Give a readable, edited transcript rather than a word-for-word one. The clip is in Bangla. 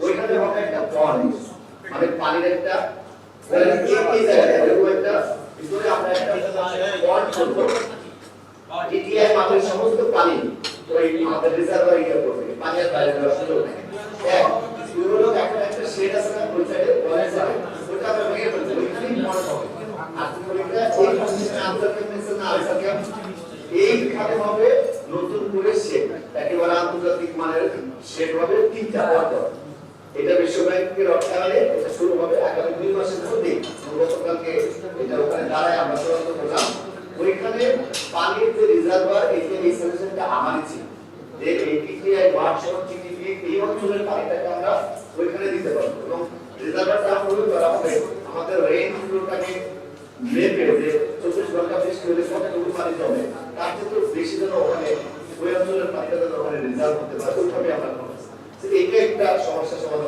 ওইখানে হবে একটা পন্ড, মানে পানির একটা এই জায়গায় এরকম একটা ভিতরে আমরা একটা পন্ড করবো। টিটিআই মাপের সমস্ত পানি ওই আমাদের রিজার্ভার ইয়ে করবে, পানির বাইরে দেওয়ার সুযোগ নেই। এক ইউরোপ একটা একটা শেড আছে না ওই সাইডে বলে যায়, ওটা আমরা ভেঙে ফেলতে ওইখানেই পন্ড হবে। আর ওইটা এই কন্ডিশনে আন্তর্জাতিক মেসেজ না আইসাকে এইখানে হবে নতুন করে শেড, একেবারে আন্তর্জাতিক মানের শেড হবে 3টা পন্ড। এটা বিশ্ব ব্যাংকের অর্থায়নে এটা শুরু হবে আগামী 2 মাসের মধ্যে। গতকালকে এটা ওখানে দাঁড়ায় আমরা চূড়ান্ত করলাম। ওইখানে পানির যে রিজার্ভার এই যে এই সলিউশনটা আমারই ছিল, যে এই টিটিআই ওয়ার্কশপ টিটিপি এই অঞ্চলের পানিটাকে আমরা ওইখানে দিতে পারবো এবং রিজার্ভারটা আমরা করা হবে আমাদের রেইন ফ্লোটাকে মেপে যে 24 ঘন্টা বৃষ্টি হলে কতটুকু পানি জমে তার থেকে বেশি যেন ওখানে ওই অঞ্চলের পানিটা যেন ওখানে রিজার্ভ হতে পারে ওইভাবে আমরা করবো। এইটা একটা সমস্যা সমাধান